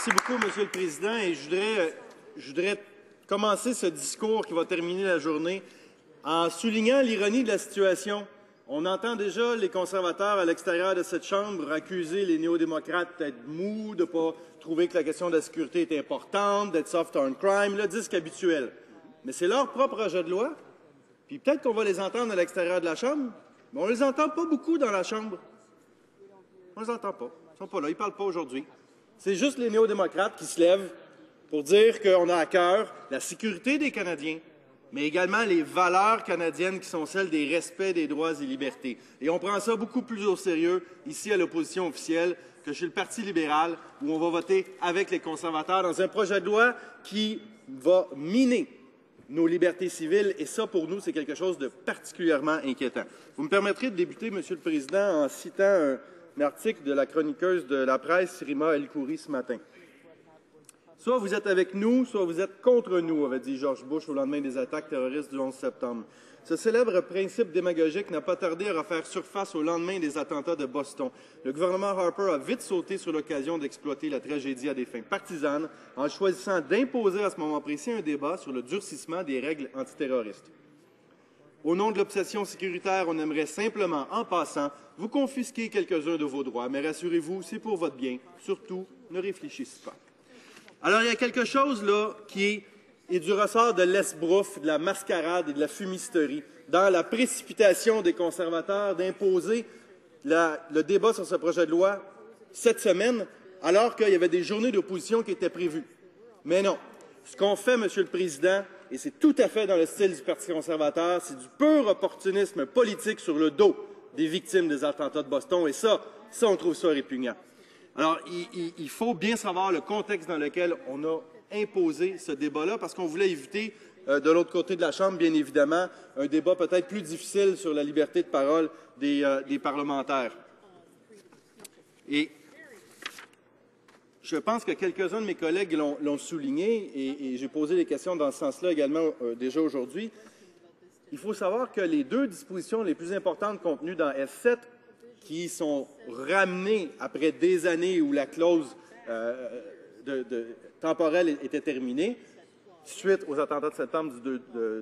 Merci beaucoup, Monsieur le Président. Et je voudrais commencer ce discours qui va terminer la journée en soulignant l'ironie de la situation. On entend déjà les conservateurs à l'extérieur de cette Chambre accuser les néo-démocrates d'être mous, de ne pas trouver que la question de la sécurité est importante, d'être soft on crime, le disque habituel. Mais c'est leur propre projet de loi. Puis peut-être qu'on va les entendre à l'extérieur de la Chambre, mais on ne les entend pas beaucoup dans la Chambre. On ne les entend pas. Ils ne sont pas là. Ils ne parlent pas aujourd'hui. C'est juste les néo-démocrates qui se lèvent pour dire qu'on a à cœur la sécurité des Canadiens, mais également les valeurs canadiennes qui sont celles des respects des droits et libertés. Et on prend ça beaucoup plus au sérieux ici à l'opposition officielle que chez le Parti libéral, où on va voter avec les conservateurs dans un projet de loi qui va miner nos libertés civiles, et ça, pour nous, c'est quelque chose de particulièrement inquiétant. Vous me permettrez de débuter, Monsieur le Président, en citant un article de la chroniqueuse de la presse, Rima El-Khoury, ce matin. « Soit vous êtes avec nous, soit vous êtes contre nous », avait dit George Bush au lendemain des attaques terroristes du 11 septembre. Ce célèbre principe démagogique n'a pas tardé à refaire surface au lendemain des attentats de Boston. Le gouvernement Harper a vite sauté sur l'occasion d'exploiter la tragédie à des fins partisanes en choisissant d'imposer à ce moment précis un débat sur le durcissement des règles antiterroristes. Au nom de l'obsession sécuritaire, on aimerait simplement, en passant, vous confisquer quelques-uns de vos droits, mais rassurez-vous, c'est pour votre bien. Surtout, ne réfléchissez pas. Alors, il y a quelque chose là qui est du ressort de l'esbrouffe, de la mascarade et de la fumisterie, dans la précipitation des conservateurs d'imposer le débat sur ce projet de loi cette semaine, alors qu'il y avait des journées d'opposition qui étaient prévues. Mais non. Ce qu'on fait, Monsieur le Président, et c'est tout à fait dans le style du Parti conservateur, c'est du pur opportunisme politique sur le dos des victimes des attentats de Boston, et ça on trouve ça répugnant. Alors, il faut bien savoir le contexte dans lequel on a imposé ce débat-là, parce qu'on voulait éviter, de l'autre côté de la Chambre, bien évidemment, un débat peut-être plus difficile sur la liberté de parole des parlementaires. Et je pense que quelques-uns de mes collègues l'ont souligné, et j'ai posé des questions dans ce sens-là également déjà aujourd'hui. Il faut savoir que les deux dispositions les plus importantes contenues dans S7, qui sont ramenées après des années où la clause temporelle était terminée, suite aux attentats de septembre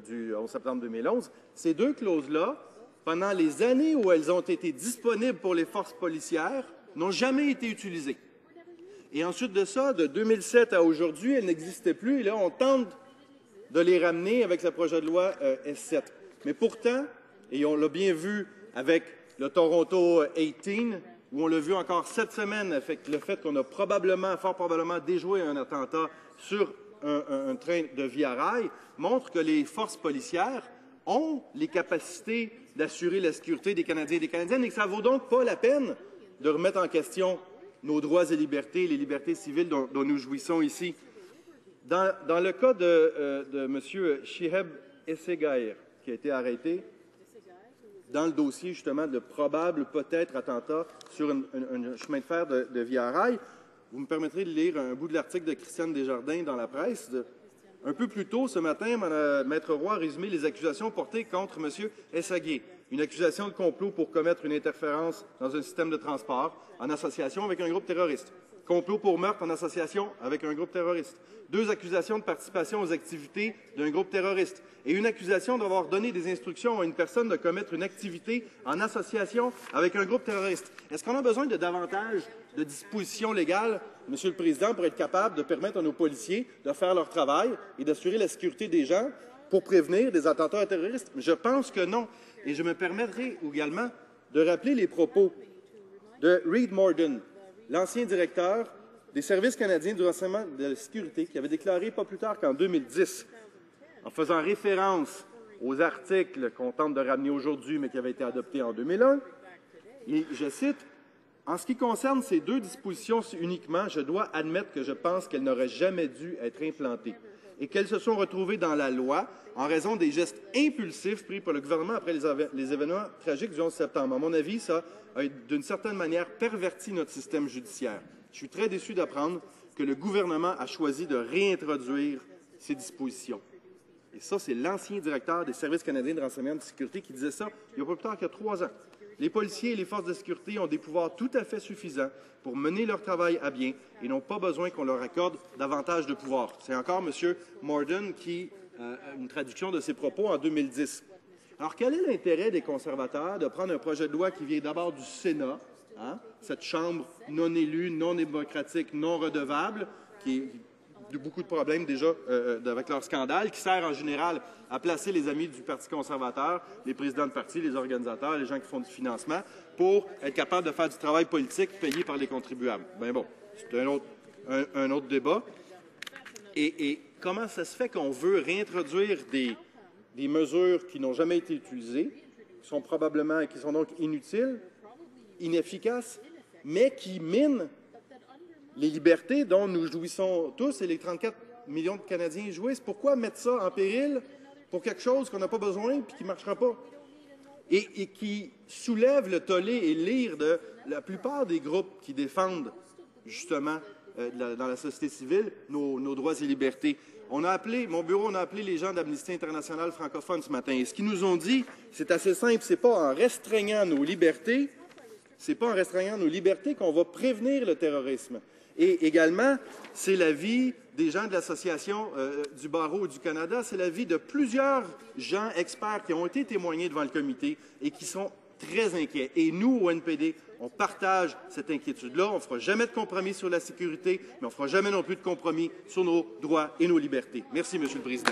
du 11 septembre 2011, ces deux clauses-là, pendant les années où elles ont été disponibles pour les forces policières, n'ont jamais été utilisées. Et ensuite de ça, de 2007 à aujourd'hui, elles n'existaient plus, et là, on tente de les ramener avec ce projet de loi S7. Mais pourtant, et on l'a bien vu avec le Toronto 18, où on l'a vu encore cette semaine, avec le fait qu'on a fort probablement déjoué un attentat sur un train de Via Rail, montre que les forces policières ont les capacités d'assurer la sécurité des Canadiens et des Canadiennes, et que ça ne vaut donc pas la peine de remettre en question nos droits et libertés, les libertés civiles dont nous jouissons ici. Dans le cas de M. Shihab Essegair, qui a été arrêté dans le dossier, justement, de probable, peut-être, attentat sur un chemin de fer de Via Rail, vous me permettrez de lire un bout de l'article de Christiane Desjardins dans la presse. Un peu plus tôt, ce matin, Maître Roy a résumé les accusations portées contre M. Essegair. Une accusation de complot pour commettre une interférence dans un système de transport en association avec un groupe terroriste. Complot pour meurtre en association avec un groupe terroriste. 2 accusations de participation aux activités d'un groupe terroriste. Et une accusation d'avoir donné des instructions à une personne de commettre une activité en association avec un groupe terroriste. Est-ce qu'on a besoin de davantage de dispositions légales, Monsieur le Président, pour être capable de permettre à nos policiers de faire leur travail et d'assurer la sécurité des gens pour prévenir des attentats terroristes? Je pense que non. Et je me permettrai également de rappeler les propos de Reid Morgan, l'ancien directeur des services canadiens du renseignement de la sécurité, qui avait déclaré pas plus tard qu'en 2010, en faisant référence aux articles qu'on tente de ramener aujourd'hui, mais qui avaient été adoptés en 2001, et je cite, « En ce qui concerne ces 2 dispositions uniquement, je dois admettre que je pense qu'elles n'auraient jamais dû être implantées et qu'elles se sont retrouvées dans la loi en raison des gestes impulsifs pris par le gouvernement après les événements tragiques du 11 septembre. À mon avis, ça a, d'une certaine manière, perverti notre système judiciaire. Je suis très déçu d'apprendre que le gouvernement a choisi de réintroduire ces dispositions. » Et ça, c'est l'ancien directeur des Services canadiens de renseignement de sécurité qui disait ça il n'y a pas plus tard qu'il y a 3 ans. Les policiers et les forces de sécurité ont des pouvoirs tout à fait suffisants pour mener leur travail à bien et n'ont pas besoin qu'on leur accorde davantage de pouvoir. C'est encore M. Morden qui une traduction de ses propos en 2010. Alors, quel est l'intérêt des conservateurs de prendre un projet de loi qui vient d'abord du Sénat, cette chambre non élue, non démocratique, non redevable, qui a beaucoup de problèmes déjà avec leur scandale, qui sert en général à placer les amis du Parti conservateur, les présidents de parti, les organisateurs, les gens qui font du financement, pour être capable de faire du travail politique payé par les contribuables. Bien bon, c'est un autre débat. Et comment ça se fait qu'on veut réintroduire des mesures qui n'ont jamais été utilisées, qui sont probablement et qui sont donc inutiles, inefficaces, mais qui minent les libertés dont nous jouissons tous et les 34 millions de Canadiens jouissent? Pourquoi mettre ça en péril pour quelque chose qu'on n'a pas besoin et qui ne marchera pas? Et qui soulève le tollé et l'ire de la plupart des groupes qui défendent justement dans la société civile nos droits et libertés. Mon bureau a appelé les gens d'Amnesty International francophone ce matin. Et ce qu'ils nous ont dit, c'est assez simple. C'est pas en restreignant nos libertés, qu'on va prévenir le terrorisme. Et également, c'est l'avis des gens de l'Association du barreau du Canada, c'est l'avis de plusieurs gens experts qui ont été témoignés devant le comité et qui sont très inquiets. Et nous, au NPD, on partage cette inquiétude-là. On ne fera jamais de compromis sur la sécurité, mais on ne fera jamais non plus de compromis sur nos droits et nos libertés. Merci, Monsieur le Président.